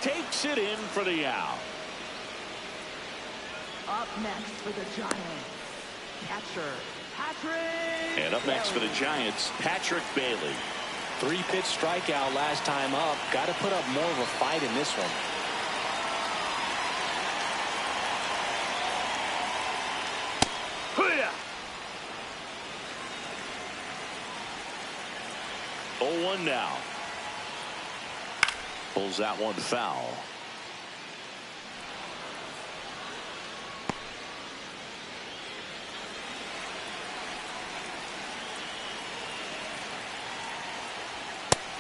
Takes it in for the out. Up next for the Giants, catcher Patrick. And up next for the Giants, Patrick Bailey. 3-pitch strikeout last time up. Got to put up more of a fight in this one. Hoo-yah! 0-1 now. Pulls that one foul.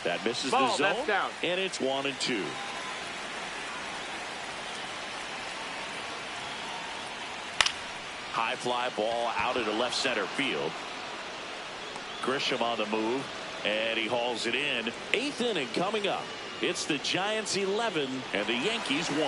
That misses Ball, the zone, that's down. and it's 1-2. High fly ball out into left center field. Grisham on the move, and he hauls it in. 8th inning coming up. It's the Giants 11 and the Yankees 1.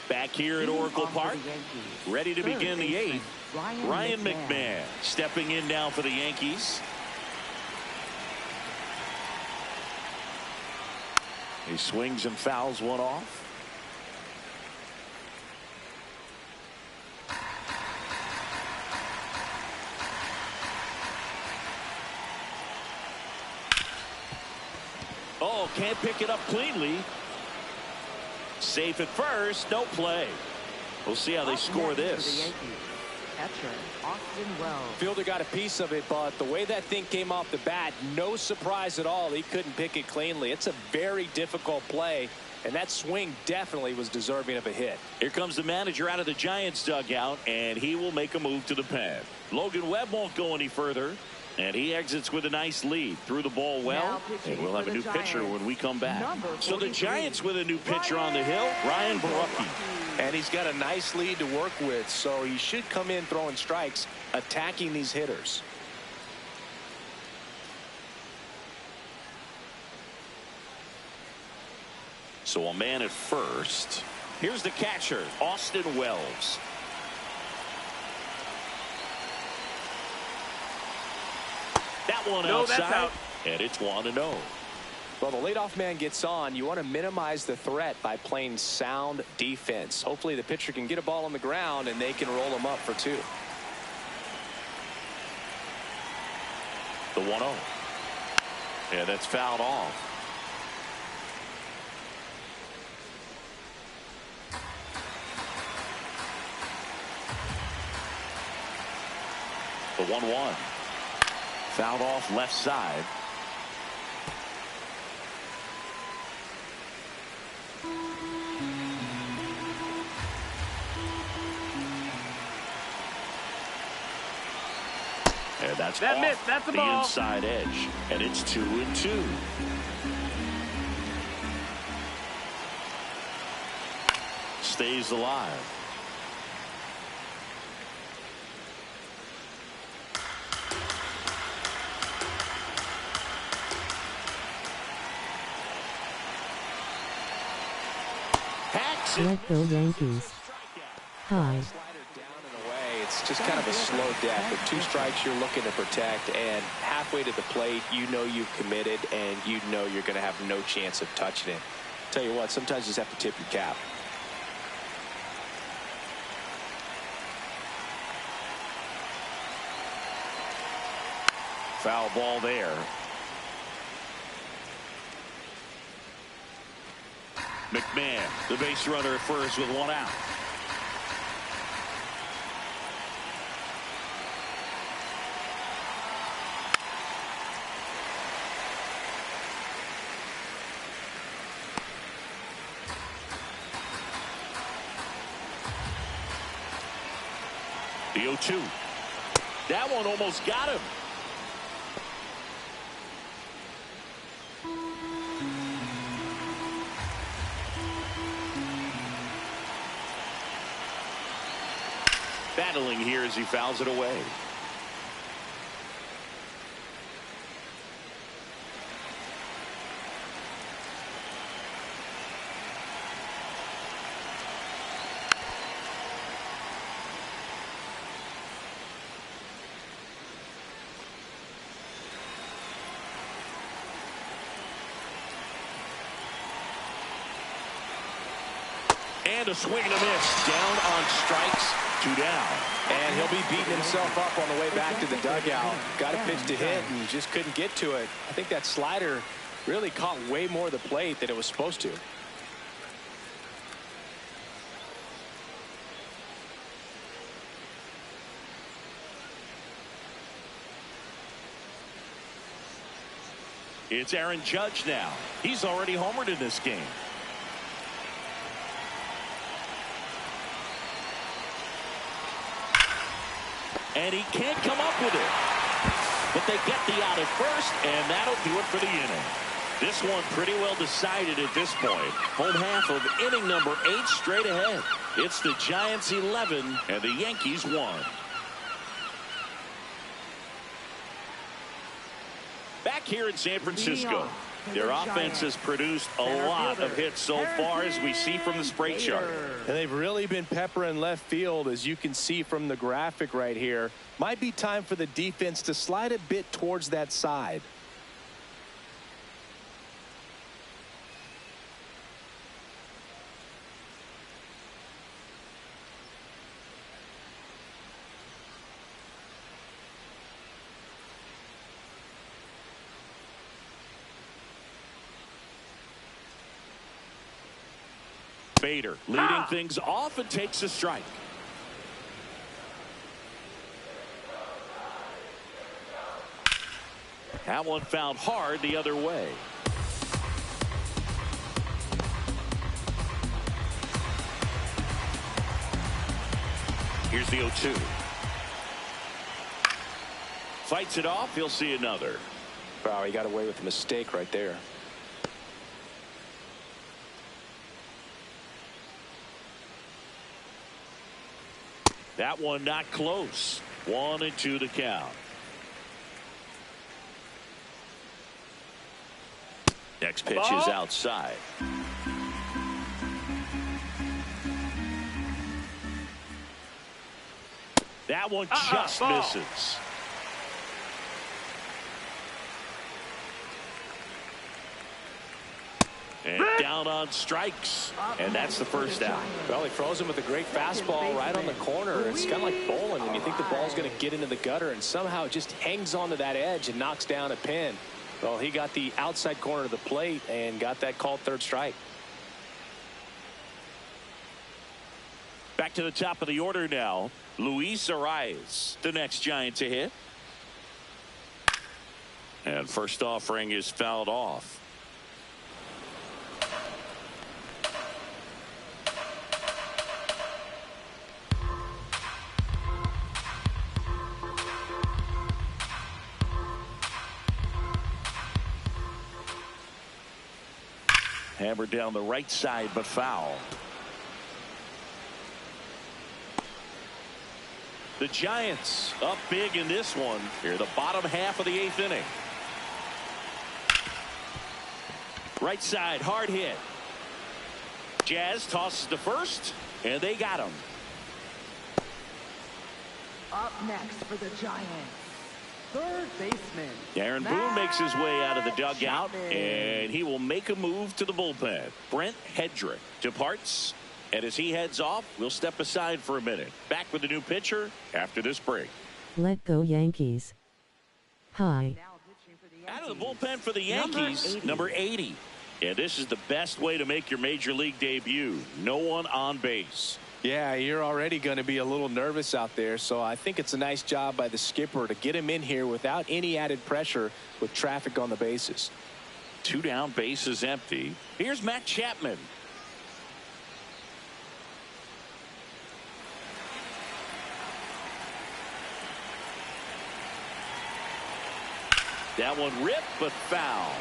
Back here at Oracle Park, ready to begin the 8th. Ryan McMahon stepping in now for the Yankees. He swings and fouls one off. Oh, can't pick it up cleanly. Safe at first, no play. We'll see how they score this. Catcher Austin Webb. Fielder got a piece of it, but the way that thing came off the bat, no surprise at all. He couldn't pick it cleanly. It's a very difficult play, and that swing definitely was deserving of a hit. Here comes the manager out of the Giants dugout, and he will make a move to the pen. Logan Webb won't go any further, and he exits with a nice lead. Threw the ball well, and we'll have a new pitcher when we come back. So the Giants with a new pitcher on the hill, Ryan Barucki. And he's got a nice lead to work with, so he should come in throwing strikes, attacking these hitters. So a man at first. Here's the catcher, Austin Wells. That one outside, that's out. and it's 1-0. Well, the leadoff man gets on. You want to minimize the threat by playing sound defense. Hopefully the pitcher can get a ball on the ground and they can roll him up for 2. The 1-0. And that's fouled off. The 1-1. Fouled off left side. And that's That off missed. That's the the ball. inside edge. And it's 2-2. Stays alive. Let go Yankees. High. It's just kind of a slow death. With 2 strikes, you're looking to protect, and halfway to the plate, you know you've committed, and you know you're going to have no chance of touching it. Tell you what, sometimes you just have to tip your cap. Foul ball there. McMahon, the base runner at first with 1 out. The 0-2. That one almost got him. battling here as he fouls it away. And a swing and a miss. Down on strikes. 2 down. And he'll be beating himself up on the way back to the dugout. Got a pitch to hit and just couldn't get to it. I think that slider really caught way more of the plate than it was supposed to. It's Aaron Judge now. He's already homered in this game. And he can't come up with it. But they get the out at first, and that'll do it for the inning. This one pretty well decided at this point. Home half of inning number 8 straight ahead. It's the Giants 11 and the Yankees 1. Back here in San Francisco, their offense has produced a lot of hits so far, as we see from the spray chart. And they've really been peppering left field, as you can see from the graphic right here. Might be time for the defense to slide a bit towards that side. Bader leading things off and takes a strike. That one fouled hard the other way. Here's the 0-2. Fights it off. He'll see another. Wow, he got away with a mistake right there. That one not close. 1-2 to count. Next pitch is outside. That one just misses. And down on strikes. And that's the first out. Well, he froze him with a great fastball right on the corner. It's kind of like bowling when you think the ball's going to get into the gutter, and somehow it just hangs onto that edge and knocks down a pin. Well, he got the outside corner of the plate and got that called third strike. Back to the top of the order now. Luis Arias, the next Giant to hit. And first offering is fouled off. Hammered down the right side, but foul. The Giants up big in this one. Here, the bottom half of the 8th inning. Right side, hard hit. Jazz tosses to first, and they got him. Up next for the Giants, third baseman Aaron Boone makes his way out of the dugout, and he will make a move to the bullpen. Brent Hedrick departs, and as he heads off, we'll step aside for a minute. Back with the new pitcher after this break. Let go Yankees. Hi. Out of the bullpen for the Yankees, number 80. And this is the best way to make your major league debut. No one on base. Yeah, you're already going to be a little nervous out there, so I think it's a nice job by the skipper to get him in here without any added pressure with traffic on the bases. 2 down, bases empty. Here's Matt Chapman. That one ripped, but foul.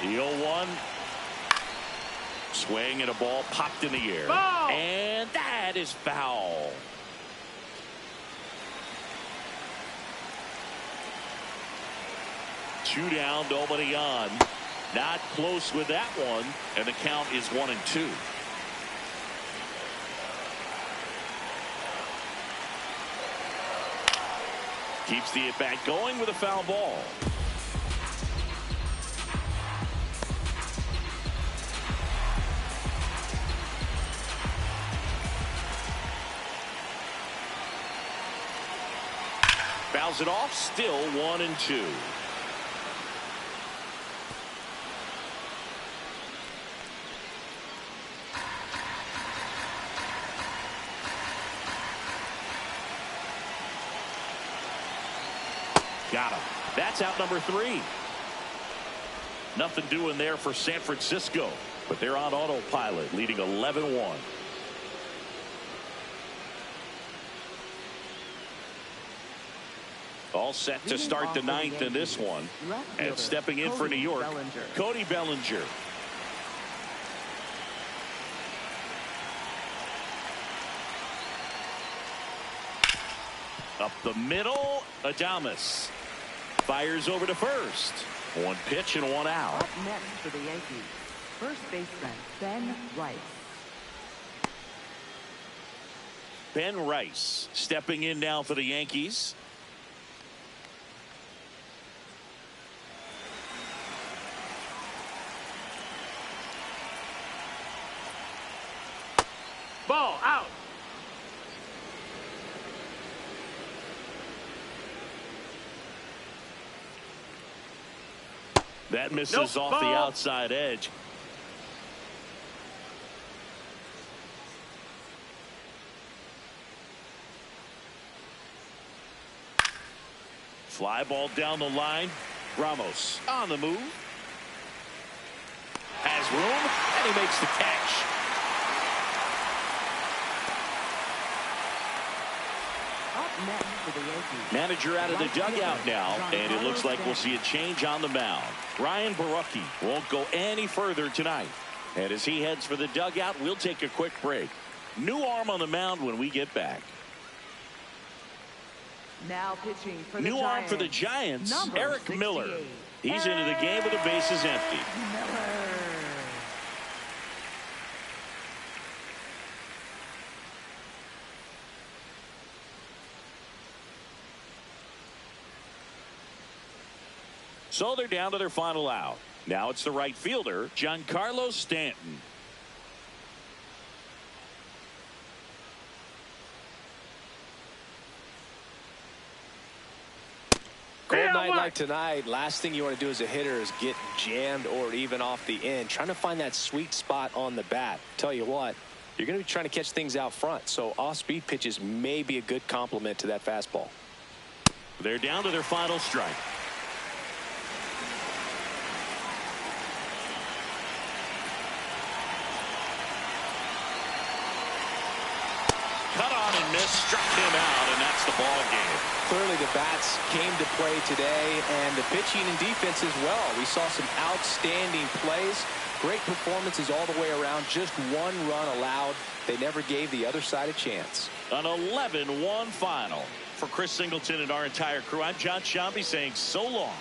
The 0-1. Swing and a ball popped in the air. Ball. And that is foul. Two down, nobody on. Not close with that one, and the count is 1-2. Keeps the at-bat going with a foul ball. Fouls it off, still 1-2. Got him. That's out number 3. Nothing doing there for San Francisco, but they're on autopilot, leading 11-1. All set to start the 9th in this one. And stepping in for New York, Cody Bellinger. Up the middle, Adames fires over to first. One pitch and one out. Up next for the Yankees, first baseman Ben Rice. Ben Rice stepping in now for the Yankees. Ball out. That misses off the outside edge. Fly ball down the line. Ramos on the move. Has room, and he makes the catch. Up next for the Yankees, Manager out of the dugout now, and it looks like we'll see a change on the mound. Ryan Barucki won't go any further tonight. And as he heads for the dugout, we'll take a quick break. New arm on the mound when we get back. now pitching for the New Giants. arm for the Giants, Number Eric 68. Miller. He's into the game with the bases empty. Miller. So they're down to their final out. Now it's the right fielder, Giancarlo Stanton. Cold night like tonight, last thing you want to do as a hitter is get jammed or even off the end. Trying to find that sweet spot on the bat. Tell you what, you're going to be trying to catch things out front. So off-speed pitches may be a good complement to that fastball. They're down to their final strike. Cut on and miss, struck him out, and that's the ball game. Clearly the bats came to play today, and the pitching and defense as well. We saw some outstanding plays, great performances all the way around. Just one run allowed. They never gave the other side a chance. An 11-1 final. For Chris Singleton and our entire crew, I'm John Shambi saying so long.